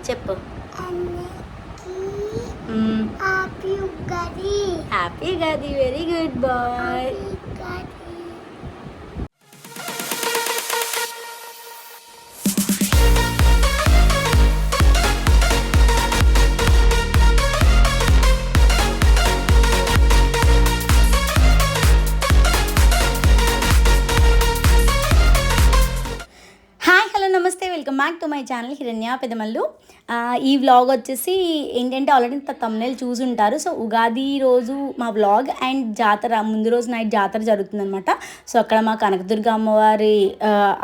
చెప్పు. Happy Ugadi. Very good boy. నమస్తే, welcome back to my channel Hiranya Pedamallu. ఈ వ్లాగ్ వచ్చేసి ఏంటంటే ఆల్రెడీ తమ్మునేలు చూసి ఉంటారు. సో ఉగాది రోజు మా వ్లాగ్ అండ్ జాతర ముందు రోజు నైట్ జాతర జరుగుతుందనమాట. సో అక్కడ మా కనకదుర్గ అమ్మవారి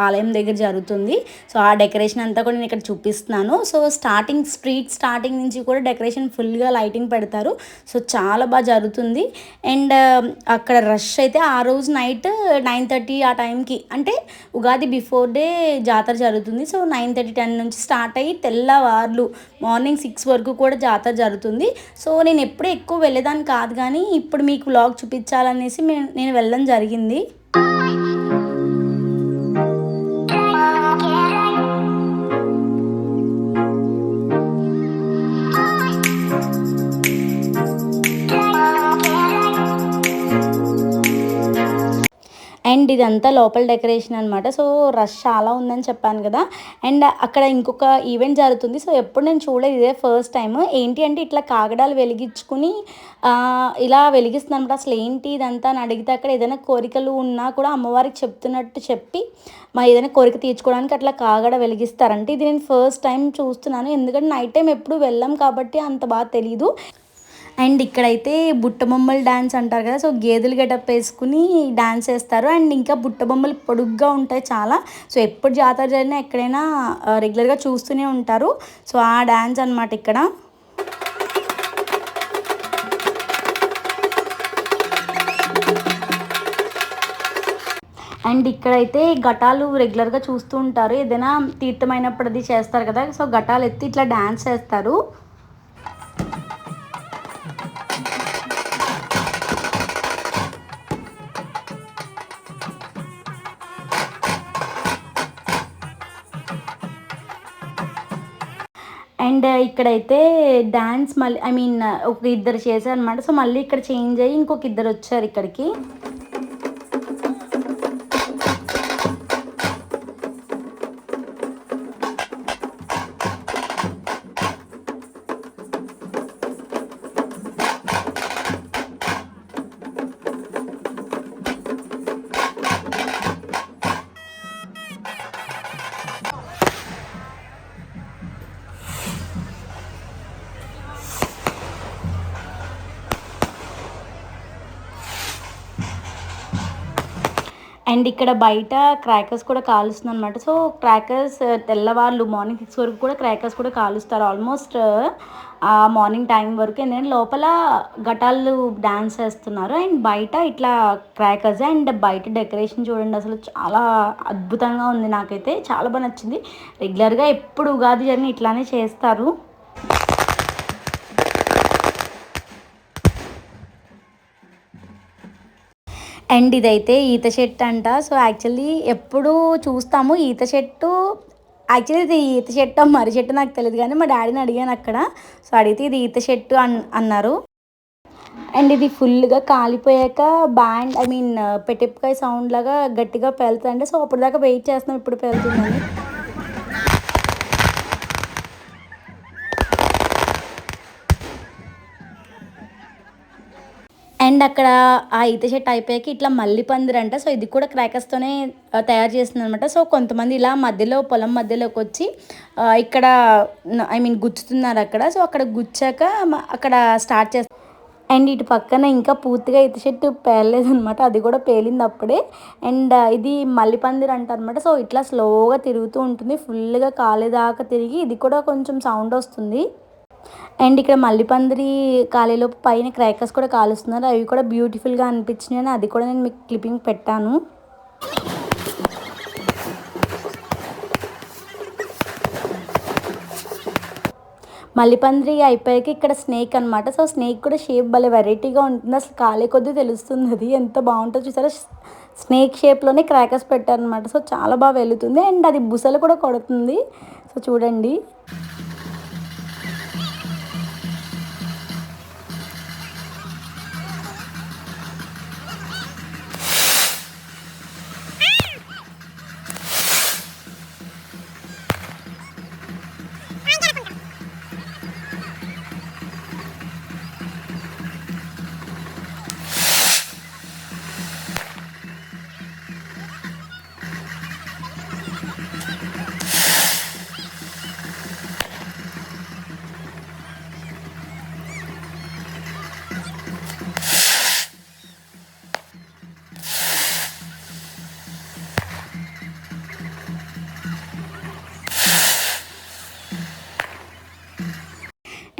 ఆలయం దగ్గర జరుగుతుంది. సో ఆ డెకరేషన్ అంతా కూడా నేను ఇక్కడ చూపిస్తున్నాను. సో స్ట్రీట్ స్టార్టింగ్ నుంచి కూడా డెకరేషన్ ఫుల్గా లైటింగ్ పెడతారు. సో చాలా బాగా జరుగుతుంది. అండ్ అక్కడ రష్ అయితే ఆ రోజు నైట్ 9:30 ఆ టైంకి, అంటే ఉగాది బిఫోర్ డే జాతర జరుగుతుంది. సో 9:30 10 నుంచి స్టార్ట్ అయ్యి తెల్లవార్లు మార్నింగ్ 6 వరకు కూడా జాతర జరుగుతుంది. సో నేను ఎప్పుడూ ఎక్కువ వెళ్ళేదాన్ని కాదు, కానీ ఇప్పుడు మీకు వ్లాగ్ చూపించాలనేసి నేను వెళ్ళడం జరిగింది. అండ్ ఇదంతా లోపల డెకరేషన్ అనమాట. సో రష్ చాలా ఉందని చెప్పాను కదా. అండ్ అక్కడ ఇంకొక ఈవెంట్ జరుగుతుంది. సో ఎప్పుడు నేను చూడలేదు, ఇదే ఫస్ట్ టైం. ఏంటి అంటే ఇట్లా కాగడాలు వెలిగించుకుని ఇలా వెలిగిస్తున్నాను అనమాట. అసలు ఏంటి ఇదంతా అని అడిగితే అక్కడ ఏదైనా కోరికలు ఉన్నా కూడా అమ్మవారికి చెప్తున్నట్టు చెప్పి ఏదైనా కోరిక తీర్చుకోవడానికి అట్లా కాగడ వెలిగిస్తారంటే ఇది నేను ఫస్ట్ టైం చూస్తున్నాను. ఎందుకంటే నైట్ టైం ఎప్పుడు వెళ్ళాం కాబట్టి అంత బాగా తెలీదు. అండ్ ఇక్కడైతే బుట్ట బొమ్మలు డ్యాన్స్ అంటారు కదా. సో గేదెలు గెటప్ వేసుకుని డ్యాన్స్ వేస్తారు. అండ్ ఇంకా బుట్ట బొమ్మలు పొడుగ్గా ఉంటాయి చాలా. సో ఎప్పుడు జాతర జరిగినా ఎక్కడైనా రెగ్యులర్గా చూస్తూనే ఉంటారు. సో ఆ డ్యాన్స్ అనమాట ఇక్కడ. అండ్ ఇక్కడైతే ఘటాలు రెగ్యులర్గా చూస్తూ ఉంటారు. ఏదైనా తీర్థమైనప్పుడు అది చేస్తారు కదా. సో ఘటాలు ఎత్తి ఇట్లా డ్యాన్స్ చేస్తారు. అండ్ ఇక్కడైతే డ్యాన్స్ మళ్ళీ ఒక ఇద్దరు చేశారు అనమాట. సో మళ్ళీ ఇక్కడ చేంజ్ అయ్యి ఇంకొక ఇద్దరు వచ్చారు ఇక్కడికి. అండ్ ఇక్కడ బయట క్రాకర్స్ కూడా కాలుస్తుంది అనమాట. సో క్రాకర్స్ తెల్లవాళ్ళు మార్నింగ్ 6 వరకు కూడా క్రాకర్స్ కూడా కాలుస్తారు ఆల్మోస్ట్ మార్నింగ్ టైం వరకు. ఎందుకంటే లోపల ఘటాలు డ్యాన్స్ చేస్తున్నారు. అండ్ బయట ఇట్లా క్రాకర్స్. అండ్ బయట డెకరేషన్ చూడండి, అసలు చాలా అద్భుతంగా ఉంది. నాకైతే చాలా బాగా నచ్చింది. రెగ్యులర్గా ఎప్పుడు ఉగాది జరిగిన ఇట్లానే చేస్తారు. అండ్ ఇదైతే ఈత చెట్టు అంట. సో యాక్చువల్లీ ఎప్పుడు చూస్తాము ఈత చెట్టు. యాక్చువల్లీ ఇది ఈత చెట్టు మర్రి చెట్టు నాకు తెలియదు, కానీ మా డాడీని అడిగాను అక్కడ. సో అడిగితే ఇది ఈత చెట్టు అన్నారు. అండ్ ఇది ఫుల్గా కాలిపోయాక బ్యాండ్ పెట్టెప్పకాయ సౌండ్ లాగా గట్టిగా పేలుతుందంటే. సో అప్పటిదాకా వెయిట్ చేస్తున్నాం ఇప్పుడు పేలుతుందని. అండ్ అక్కడ ఆ ఈత చెట్టు అయిపోయాక ఇట్లా మల్లి పందిరంట. సో ఇది కూడా క్రాకర్స్తోనే తయారు చేస్తుంది అనమాట. సో కొంతమంది ఇలా మధ్యలో పొలం మధ్యలోకి వచ్చి ఇక్కడ గుచ్చుతున్నారు అక్కడ. సో అక్కడ గుచ్చాక అక్కడ స్టార్ట్ చేస్తారు. అండ్ ఇటు పక్కన ఇంకా పూర్తిగా ఈత చెట్టు పేలలేదనమాట, అది కూడా పేలింది అప్పుడే. అండ్ ఇది మల్లి పందిర్ అంటారనమాట. సో ఇట్లా స్లోగా తిరుగుతూ ఉంటుంది, ఫుల్గా కాలేదాకా తిరిగి ఇది కూడా కొంచెం సౌండ్ వస్తుంది. అండ్ ఇక్కడ మల్లిపందిరి కాలేలోపు పైన క్రాకర్స్ కూడా కాలుస్తున్నారు. అవి కూడా బ్యూటిఫుల్గా అనిపించినాయి అని అది కూడా నేను మీకు క్లిప్పింగ్ పెట్టాను. మల్లిపందిరి అయిపోయాక ఇక్కడ స్నేక్ అనమాట. సో స్నేక్ కూడా షేప్ భలే వెరైటీగా ఉంటుంది. అసలు కాలే కొద్దీ తెలుస్తుంది అది ఎంత బాగుంటుందో చూసారా. స్నేక్ షేప్లోనే క్రాకర్స్ పెట్టారనమాట. సో చాలా బాగా వెళుతుంది. అండ్ అది బుసలు కూడా కొడుతుంది. సో చూడండి.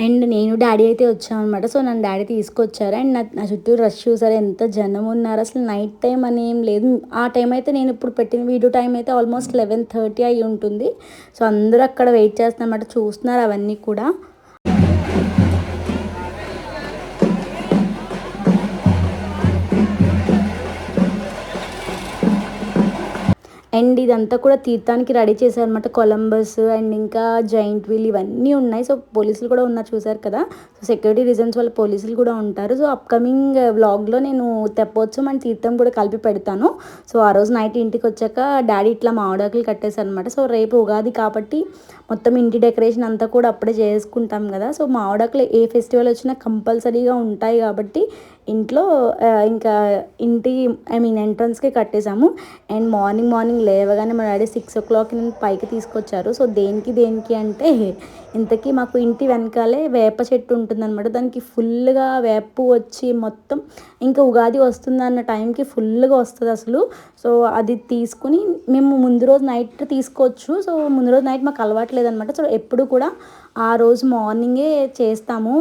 అండ్ నేను డాడీ అయితే వచ్చామన్నమాట. సో నన్ను డాడీ తీసుకొచ్చారు. అండ్ నా చుట్టూ రష్ చూసారు, ఎంత జనం ఉన్నారు. అసలు నైట్ టైం అని ఏం లేదు. ఆ టైం అయితే నేను ఇప్పుడు పెట్టిన వీడియో టైం అయితే ఆల్మోస్ట్ 11:30 అయి ఉంటుంది. సో అందరూ అక్కడ వెయిట్ చేస్తున్నమాట, చూస్తున్నారు అవన్నీ కూడా. అండ్ ఇదంతా కూడా తీర్థానికి రెడీ చేశారనమాట. కొలంబస్ అండ్ ఇంకా జైంట్ వీల్ ఇవన్నీ ఉన్నాయి. సో పోలీసులు కూడా ఉన్నారు, చూసారు కదా. సో సెక్యూరిటీ రీజన్స్ వల్ల పోలీసులు కూడా ఉంటారు. సో అప్కమింగ్ వ్లాగ్లో నేను తెప్పోత్సవం అండ్ తీర్థం కూడా కలిపి పెడతాను. సో ఆ రోజు నైట్ ఇంటికి వచ్చాక డాడీ ఇట్లా మామిడాకులు కట్టేశారు అనమాట. సో రేపు ఉగాది కాబట్టి మొత్తం ఇంటి డెకరేషన్ అంతా కూడా అప్పుడే చేసుకుంటాం కదా. సో మామిడాకులు ఏ ఫెస్టివల్ వచ్చినా కంపల్సరీగా ఉంటాయి కాబట్టి ఇంట్లో ఇంకా ఇంటి ఎంట్రన్స్కి కట్టేసాము. అండ్ మార్నింగ్ లేవగానే మా డాడీ 6 o'clock పైకి తీసుకొచ్చారు. సో దేనికి అంటే ఇంతకీ మాకు ఇంటి వెనకాలే వేప చెట్టు ఉంటుందన్నమాట. దానికి ఫుల్గా వేపు వచ్చి మొత్తం ఇంకా ఉగాది వస్తుందన్న టైంకి ఫుల్గా వస్తుంది అసలు. సో అది తీసుకుని మేము ముందు రోజు నైట్ తీసుకోవచ్చు. సో ముందు రోజు నైట్ మాకు అలవాట్లేదనమాట. సో ఎప్పుడు కూడా ఆ రోజు మార్నింగే చేస్తాము,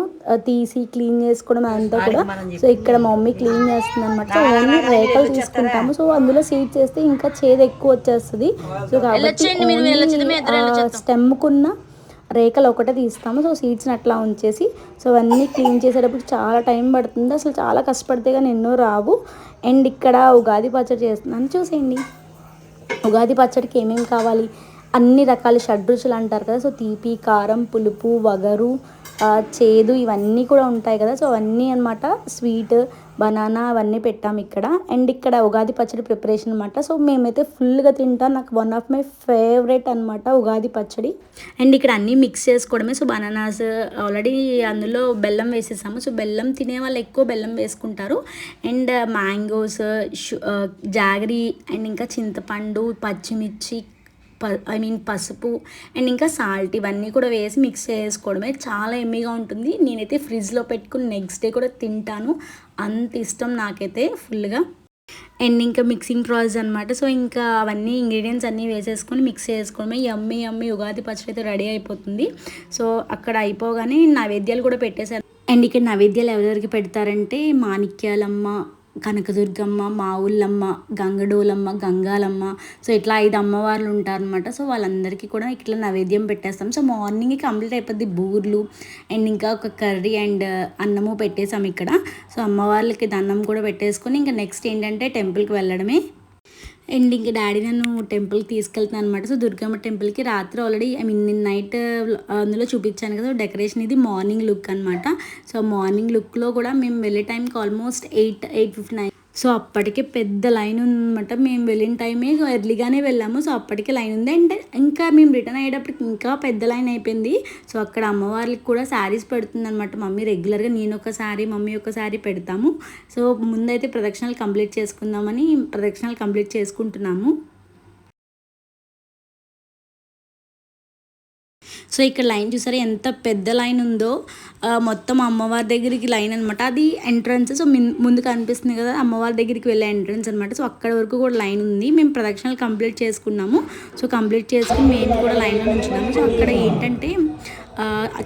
తీసి క్లీన్ చేసుకోవడం అంతా కూడా. సో ఇక్కడ మా మమ్మీ క్లీన్ చేస్తుంది అనమాట. సో ఓన్లీ రేకలు తీసుకుంటాము. సో అందులో సీడ్స్ వేస్తే ఇంకా చేదు ఎక్కువ వచ్చేస్తుంది. సో కాబట్టి స్టెమ్కున్న రేకలు ఒకటే తీస్తాము. సో సీడ్స్ని అట్లా ఉంచేసి సో అవన్నీ క్లీన్ చేసేటప్పుడు చాలా టైం పడుతుంది. అసలు చాలా కష్టపడితే కానీ ఎన్నో రావు. అండ్ ఇక్కడ ఉగాది పచ్చడి చేస్తున్నాను, చూసేయండి. ఉగాది పచ్చడికి ఏమేమి కావాలి, అన్ని రకాల షడ్రుచులు అంటారు కదా. సో తీపి, కారం, పులుపు, వగరు, చేదు ఇవన్నీ కూడా ఉంటాయి కదా. సో అవన్నీ అనమాట. స్వీట్, బనానా అవన్నీ పెట్టాము ఇక్కడ. అండ్ ఇక్కడ ఉగాది పచ్చడి ప్రిపరేషన్ అనమాట. సో మేమైతే ఫుల్గా తింటాం. నాకు వన్ ఆఫ్ మై ఫేవరెట్ అనమాట ఉగాది పచ్చడి. అండ్ ఇక్కడ అన్నీ మిక్స్ చేసుకోవడమే. సో బనానాస్ ఆల్రెడీ అందులో బెల్లం వేసేసాము. సో బెల్లం తినే వాళ్ళు ఎక్కువ బెల్లం వేసుకుంటారు. అండ్ మ్యాంగోస్, జాగరి అండ్ ఇంకా చింతపండు, పచ్చిమిర్చి, పసుపు అండ్ ఇంకా సాల్ట్ ఇవన్నీ కూడా వేసి మిక్స్ చేసుకోవడమే. చాలా ఎమ్మీగా ఉంటుంది. నేనైతే ఫ్రిడ్జ్లో పెట్టుకుని నెక్స్ట్ డే కూడా తింటాను, అంత ఇష్టం నాకైతే ఫుల్గా. అండ్ ఇంకా మిక్సింగ్ ప్రాసెస్ అనమాట. సో ఇంకా అవన్నీ ఇంగ్రీడియంట్స్ అన్నీ వేసేసుకొని మిక్స్ చేసుకోవడమే. యమ్మీ ఉగాది పచ్చడి అయితే రెడీ అయిపోతుంది. సో అక్కడ అయిపోగానే నైవేద్యాలు కూడా పెట్టేశారు. అండ్ ఇక్కడ నైవేద్యాలు ఎవరెవరికి పెడతారంటే మాణిక్యాలమ్మ, కనకదుర్గమ్మ, మావుళ్ళమ్మ, గంగడోలమ్మ, గంగాలమ్మ, సో ఇట్లా 5 అమ్మవార్లు ఉంటారనమాట. సో వాళ్ళందరికీ కూడా ఇట్లా నైవేద్యం పెట్టేస్తాం. సో మార్నింగ్ కంప్లీట్ అయిపోద్ది. బూర్లు అండ్ ఇంకా ఒక కర్రీ అండ్ అన్నము పెట్టేసాం ఇక్కడ. సో అమ్మవార్లకి దండం కూడా పెట్టేసుకొని ఇంకా నెక్స్ట్ ఏంటంటే టెంపుల్కి వెళ్ళడమే. అండ్ ఇంక డాడీ నన్ను టెంపుల్కి తీసుకెళ్తున్నాను అనమాట. సో దుర్గమ్మ టెంపుల్కి రాత్రి ఆల్రెడీ నిన్న నైట్ అందులో చూపించాను కదా డెకరేషన్. ఇది మార్నింగ్ లుక్ అనమాట. సో మార్నింగ్ లుక్లో కూడా మేము వెళ్ళే టైంకి ఆల్మోస్ట్ 8:59. సో అప్పటికే పెద్ద లైన్ ఉందన్నమాట. మేము వెళ్ళిన టైమే ఎర్లీగానే వెళ్ళాము. సో అప్పటికే లైన్ ఉంది. అండ్ ఇంకా మేము రిటర్న్ అయ్యేటప్పటికి ఇంకా పెద్ద లైన్ అయిపోయింది. సో అక్కడ అమ్మవారికి కూడా శారీస్ పెడుతుంది అనమాట మమ్మీ. రెగ్యులర్గా నేను ఒక శారీ, మమ్మీ ఒక శారీ పెడతాము. సో ముందైతే ప్రదక్షిణలు కంప్లీట్ చేసుకుందామని ప్రదక్షిణలు కంప్లీట్ చేసుకుంటున్నాము. సో ఇక్కడ లైన్ చూసారా ఎంత పెద్ద లైన్ ఉందో. మొత్తం అమ్మవారి దగ్గరికి లైన్ అనమాట. అది ఎంట్రన్స్. సో ముందు కనిపిస్తుంది కదా అమ్మవారి దగ్గరికి వెళ్ళే ఎంట్రన్స్ అనమాట. సో అక్కడ వరకు కూడా లైన్ ఉంది. మేము ప్రదక్షిణలు కంప్లీట్ చేసుకున్నాము. సో కంప్లీట్ చేసుకుని మేము కూడా లైన్లో ఉంచున్నాము. సో అక్కడ ఏంటంటే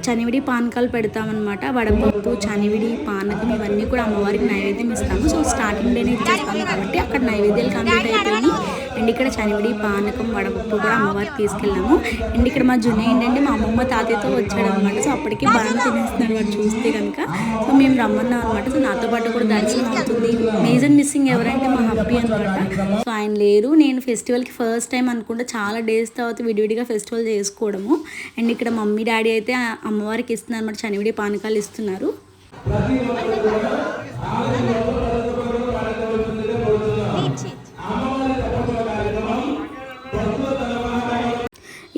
చనివిడి పానకాలు పెడతామన్నమాట. వడపప్పు, చనివిడి, పానకం ఇవన్నీ కూడా అమ్మవారికి నైవేద్యం ఇస్తాము. సో స్టార్టింగ్ డేనే ఇచ్చేస్తాము కాబట్టి అక్కడ నైవేద్యాలు కంప్లీట్ అయిపోయి. అండ్ ఇక్కడ చనివిడి, పానకం, వడపప్పు కూడా అమ్మవారికి తీసుకెళ్ళాము. అండ్ ఇక్కడ మా జున్ను ఏంటంటే మా అమ్మమ్మ తాతయ్యతో వచ్చాడనమాట. సో అప్పటికి బాగా తినేస్తున్నాడు వాడు చూస్తే కనుక. సో మేము రమ్మన్నాం అనమాట. సో నాతో పాటు కూడా దర్శనం అవుతుంది. మేజర్ మిస్సింగ్ ఎవరంటే మా హబ్బీ అనమాట. సో ఆయన లేరు. నేను ఫెస్టివల్కి ఫస్ట్ టైం అనుకుంటా చాలా డేస్ తర్వాత విడివిడిగా ఫెస్టివల్ చేసుకోవడము. అండ్ ఇక్కడ మమ్మీ డాడీ అయితే అమ్మవారికి ఇస్తున్నారు అనమాట. చనివిడి పానకాలు ఇస్తున్నారు.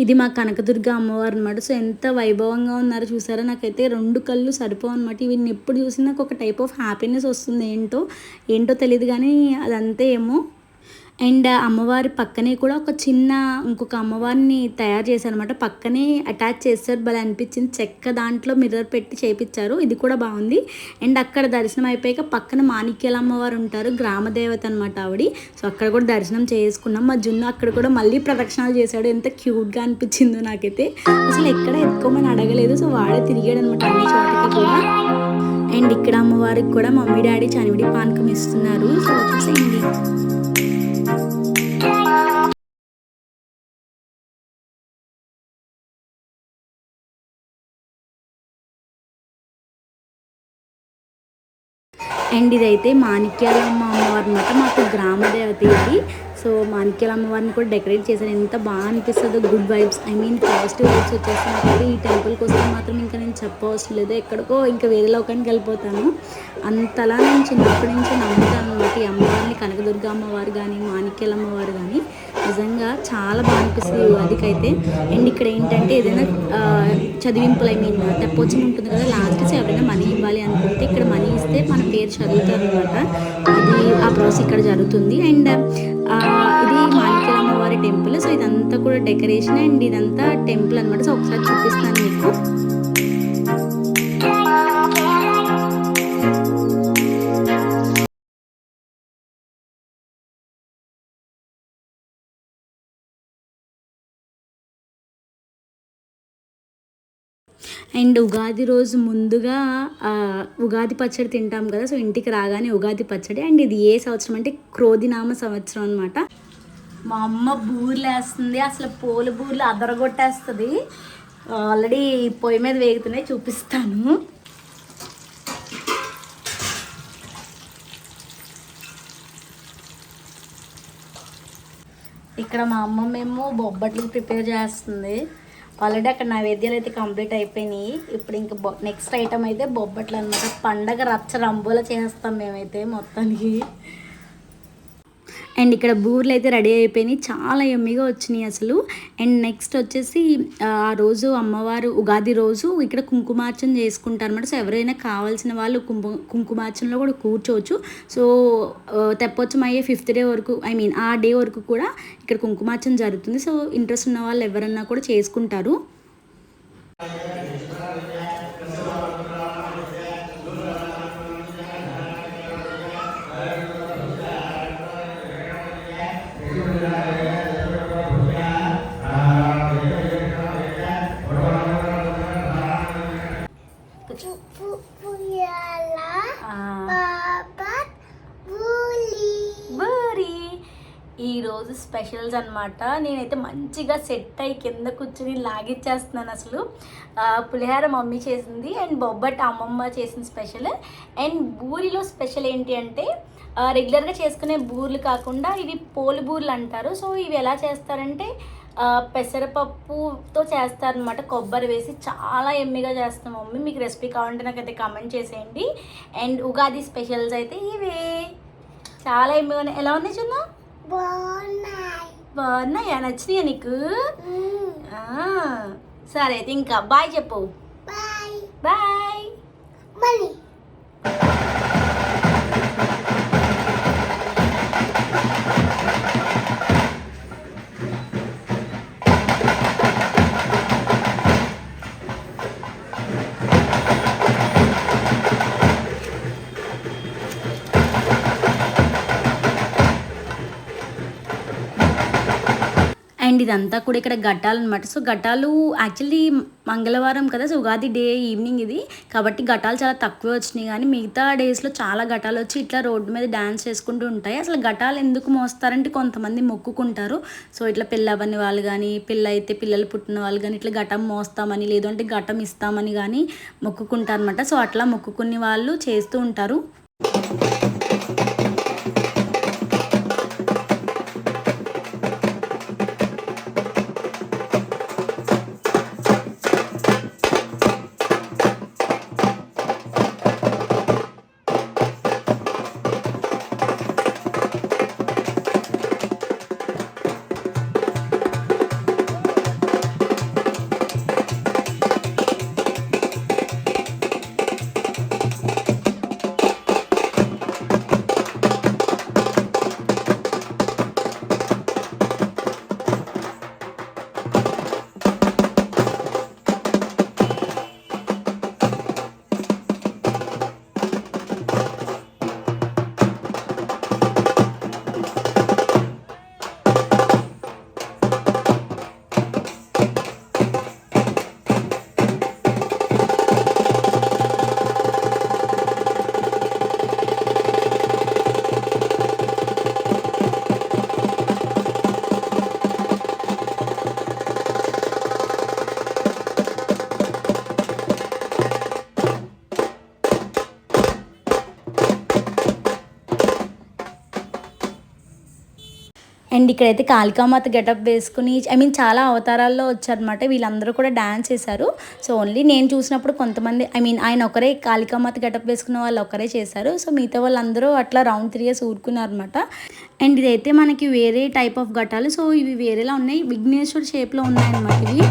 ఇది మా కనకదుర్గ అమ్మవారు అనమాట. సో ఎంత వైభవంగా ఉన్నారో చూసారా. నాకైతే 2 కళ్ళు సరిపోవు అనమాట. వీడిని ఎప్పుడు చూసినా ఒక టైప్ ఆఫ్ హ్యాపీనెస్ వస్తుంది. ఏంటో తెలియదు కానీ అదంతే ఏమో. అండ్ అమ్మవారి పక్కనే కూడా ఒక చిన్న ఇంకొక అమ్మవారిని తయారు చేశారనమాట. పక్కనే అటాచ్ చేస్తారు. భలే అనిపించింది. చెక్క దాంట్లో మిర్రర్ పెట్టి చేపించారు. ఇది కూడా బాగుంది. అండ్ అక్కడ దర్శనం అయిపోయాక పక్కన మాణిక్యాల అమ్మవారు ఉంటారు. గ్రామ దేవత అనమాట ఆవిడ. సో అక్కడ కూడా దర్శనం చేసుకున్నాం. మా జున్ను అక్కడ కూడా మళ్ళీ ప్రదక్షిణాలు చేశాడు. ఎంత క్యూట్గా అనిపించిందో నాకైతే. అసలు ఎక్కడ ఎత్తుకోమని అడగలేదు. సో వాడే తిరిగాడు అనమాట అన్ని చోటకి కూడా. అండ్ ఇక్కడ అమ్మవారికి కూడా మమ్మీ డాడీ చనివిడి పానకం ఇస్తున్నారు. సో చూసేయండి. అండ్ ఇదైతే మాణిక్యాలమ్మ అమ్మవారు అనమాట. మాకు గ్రామ దేవత ఇది. సో మాణిక్యాల అమ్మవారిని కూడా డెకరేట్ చేశాను. ఎంత బాగా అనిపిస్తుందో. Good vibes, I mean positive vibes వచ్చేస్తున్నప్పుడు ఈ టెంపుల్కి వస్తే మాత్రం ఇంకా నేను చెప్పవసరం లేదు. ఎక్కడికో ఇంకా వేరే లోకానికి వెళ్ళిపోతాను. అంతలా నేను చిన్నప్పటి నుంచి నమ్ముతాను అనమాట ఈ అమ్మవారిని. కనకదుర్గ అమ్మవారు కానీ మాణిక్యాల అమ్మవారు కానీ నిజంగా చాలా బాగా అనిపిస్తుంది ఉగాదికైతే. అండ్ ఇక్కడ ఏంటంటే ఏదైనా చదివింపులు, ఐ మీన్ తెప్పొచ్చం ఉంటుంది కదా, లాస్ట్స్ ఎవరైనా మనీ ఇవ్వాలి అనుకుంటే ఇక్కడ మనీ ఇస్తే మన పేరు చదువుతారు అనమాట. అది ఆ ప్రాసెస్ ఇక్కడ జరుగుతుంది. అండ్ ఇది మాణిక్యాల అమ్మవారి టెంపుల్. సో ఇదంతా కూడా డెకరేషన్ అండ్ ఇదంతా టెంపుల్ అనమాట. సో ఒకసారి చూపిస్తాను మీకు. అండ్ ఉగాది రోజు ముందుగా ఉగాది పచ్చడి తింటాం కదా. సో ఇంటికి రాగానే ఉగాది పచ్చడి. అండ్ ఇది ఏ సంవత్సరం అంటే క్రోధినామ సంవత్సరం అనమాట. మా అమ్మ బూర్లు వేస్తుంది. అసలు పూల బూర్లు అదరగొట్టేస్తుంది. ఆల్రెడీ పొయ్యి మీద వేగుతున్నాయి, చూపిస్తాను. ఇక్కడ మా అమ్మమ్మేమో బొబ్బట్లు ప్రిపేర్ చేస్తుంది. ఆల్రెడీ అక్కడ నైవేద్యాలు అయితే కంప్లీట్ అయిపోయినాయి. ఇప్పుడు ఇంకా నెక్స్ట్ ఐటమ్ అయితే బొబ్బట్లు అనమాట. పండగ రచ్చ రంబోలా చేస్తాం మేమైతే మొత్తానికి. అండ్ ఇక్కడ బూర్లు అయితే రెడీ అయిపోయినాయి. చాలా యమ్మీగా వచ్చినాయి అసలు. అండ్ నెక్స్ట్ వచ్చేసి ఆ రోజు అమ్మవారు ఉగాది రోజు ఇక్కడ కుంకుమార్చన చేసుకుంటారు అనమాట. సో ఎవరైనా కావాల్సిన వాళ్ళు కుంకుమార్చనలో కూడా కూర్చోవచ్చు. సో తెప్పొచ్చం అయ్యే 5th డే వరకు, ఐ మీన్ ఆ డే వరకు కూడా ఇక్కడ కుంకుమార్చన జరుగుతుంది. సో ఇంట్రెస్ట్ ఉన్న వాళ్ళు ఎవరన్నా కూడా చేసుకుంటారు. ఈరోజు స్పెషల్స్ అనమాట. నేనైతే మంచిగా సెట్ అయ్యి కింద కూర్చుని లాగిచ్చేస్తున్నాను అసలు. పులిహార మమ్మీ చేసింది అండ్ బొబ్బట్ అమ్మమ్మ చేసిన స్పెషల్. అండ్ బూరిలో స్పెషల్ ఏంటి అంటే రెగ్యులర్గా చేసుకునే బూర్లు కాకుండా ఇవి పోలు బూర్లు అంటారు. సో ఇవి ఎలా చేస్తారంటే పెసరపప్పుతో చేస్తారనమాట. కొబ్బరి వేసి చాలా ఎమ్మిగా చేస్తాం మమ్మీ. మీకు రెసిపీ కావాలంటే నాకైతే కామెంట్ చేసేయండి. అండ్ ఉగాది స్పెషల్స్ అయితే ఇవే చాలా ఎమ్మిగా ఉన్నాయి. ఎలా ఉన్నాయి చిన్న? బాగున్నాయా? నచ్చినాయా నీకు? సరే అయితే ఇంకా బాయ్ చెప్పు. బాయ్. అండ్ ఇదంతా కూడా ఇక్కడ ఘట్టాలు అనమాట. సో ఘట్టాలు యాక్చువల్లీ మంగళవారం కదా, సో ఉగాది డే ఈవినింగ్ ఇది కాబట్టి ఘట్టాలు చాలా తక్కువ వచ్చినాయి. కానీ మిగతా డేస్లో చాలా ఘట్టాలు వచ్చి ఇట్లా రోడ్డు మీద డ్యాన్స్ చేసుకుంటూ ఉంటాయి. అసలు ఘట్టాలు ఎందుకు మోస్తారంటే కొంతమంది మొక్కుకుంటారు. సో ఇట్లా పిల్ల అవ్వని వాళ్ళు కానీ, పిల్ల అయితే పిల్లలు పుట్టిన వాళ్ళు కానీ ఇట్లా ఘటం మోస్తామని, లేదంటే ఘటం ఇస్తామని కానీ మొక్కుకుంటారు అనమాట. సో అట్లా మొక్కుకునే వాళ్ళు చేస్తూ ఉంటారు. అండ్ ఇక్కడైతే కాళికామాత గెటప్ వేసుకుని చాలా అవతారాల్లో వచ్చారనమాట. వీళ్ళందరూ కూడా డాన్స్ చేశారు. సో ఓన్లీ నేను చూసినప్పుడు కొంతమంది ఆయన ఒకరే కాళికామాత గెటప్ వేసుకున్న వాళ్ళు ఒకరే చేశారు. సో మిగతా వాళ్ళందరూ అట్లా రౌండ్ తిరిగేసి ఊరుకున్నారనమాట. అండ్ ఇదైతే మనకి వేరే టైప్ ఆఫ్ ఘటాలు. సో ఇవి వేరేలా ఉన్నాయి, విఘ్నేశ్వర్ షేప్లో ఉన్నాయన్నమాట ఇవి.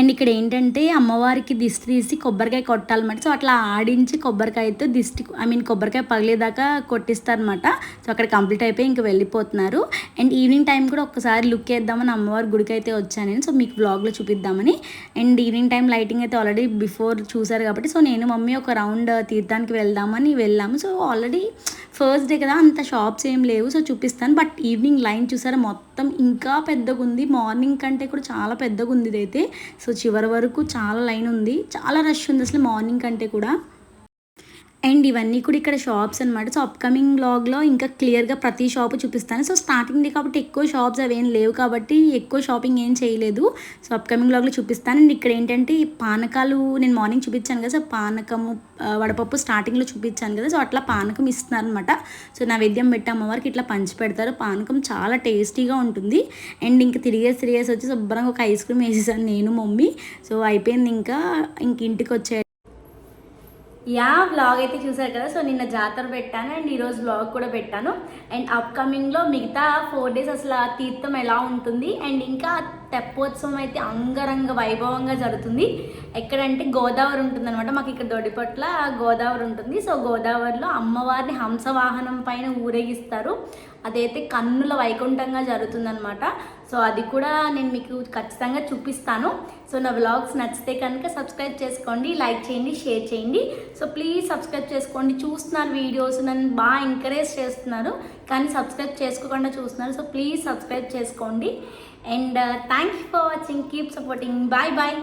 అండ్ ఇక్కడ ఏంటంటే అమ్మవారికి దిష్టి తీసి కొబ్బరికాయ కొట్టాలన్నమాట. సో అట్లా ఆడించి కొబ్బరికాయతో కొబ్బరికాయ పగిలేదాకా కొట్టిస్తారనమాట. సో అక్కడ కంప్లీట్ అయిపోయి ఇంక వెళ్ళిపోతున్నారు. అండ్ ఈవినింగ్ టైం కూడా ఒక్కసారి లుక్ వేద్దామని అమ్మవారి గుడికి అయితే వచ్చాను నేను. సో మీకు వ్లాగ్లో చూపిద్దామని. అండ్ ఈవినింగ్ టైం లైటింగ్ అయితే ఆల్రెడీ బిఫోర్ చూసారు కాబట్టి సో నేను మమ్మీ ఒక రౌండ్ తీర్థానికి వెళ్దామని వెళ్ళాము. సో ఆల్రెడీ ఫస్ట్ డే కదా, అంత షాప్స్ ఏం లేవు. సో చూపిస్తాను. బట్ ఈవినింగ్ లైన్ చూసారా, మొత్తం ఇంకా పెద్దగా ఉంది. మార్నింగ్ కంటే కూడా చాలా పెద్దగా ఉంది ఇదైతే. సో చివరి వరకు చాలా లైన్ ఉంది, చాలా రష్ ఉంది అసలు మార్నింగ్ కంటే కూడా. అండ్ ఇవన్నీ కూడా ఇక్కడ షాప్స్ అనమాట. సో అప్కమింగ్ వ్లాగ్లో ఇంకా క్లియర్గా ప్రతి షాపు చూపిస్తాను. సో స్టార్టింగ్ డే కాబట్టి ఎక్కువ షాప్స్ అవేం లేవు కాబట్టి ఎక్కువ షాపింగ్ ఏం చేయలేదు. సో అప్కమింగ్ వ్లాగ్లో చూపిస్తాను. అండ్ ఇక్కడ ఏంటంటే పానకాలు నేను మార్నింగ్ చూపించాను కదా. సో పానకము వడపప్పు స్టార్టింగ్లో చూపించాను కదా. సో అట్లా పానకం ఇస్తున్నారు అనమాట. సో నైవేద్యం పెట్టి అమ్మవారికి ఇట్లా పంచి పెడతారు. పానకం చాలా టేస్టీగా ఉంటుంది. అండ్ ఇంకా తిరిగేసి వచ్చి శుభ్రంగా ఒక ఐస్ క్రీమ్ వేసేసాను నేను మమ్మీ. సో అయిపోయింది. ఇంకా ఇంటికి వచ్చే వ్లాగ్ అయితే చూసారు కదా. సో నిన్న జాతర పెట్టాను అండ్ ఈరోజు వ్లాగ్ కూడా పెట్టాను. అండ్ అప్కమింగ్లో మిగతా 4 days అసలు ఆ తీర్థం ఎలా ఉంటుంది అండ్ ఇంకా తెప్పోత్సవం అయితే అంగరంగ వైభవంగా జరుగుతుంది. ఎక్కడంటే గోదావరి ఉంటుందన్నమాట. మాకు ఇక్కడ దొడ్డిపట్ల గోదావరి ఉంటుంది. సో గోదావరిలో అమ్మవారిని హంసవాహనం పైన ఊరేగిస్తారు. అదైతే కన్నుల వైకుంఠంగా జరుగుతుందన్నమాట. సో అది కూడా నేను మీకు ఖచ్చితంగా చూపిస్తాను. సో నా వ్లాగ్స్ నచ్చితే కనుక సబ్స్క్రైబ్ చేసుకోండి, లైక్ చేయండి, షేర్ చేయండి. సో ప్లీజ్ సబ్స్క్రైబ్ చేసుకోండి. చూస్తున్నారు వీడియోస్, నన్ను బాగా ఎంకరేజ్ చేస్తున్నారు కానీ సబ్స్క్రైబ్ చేసుకోకుండా చూస్తున్నారు. సో ప్లీజ్ సబ్స్క్రైబ్ చేసుకోండి. And thank you for watching. Keep supporting. Bye bye.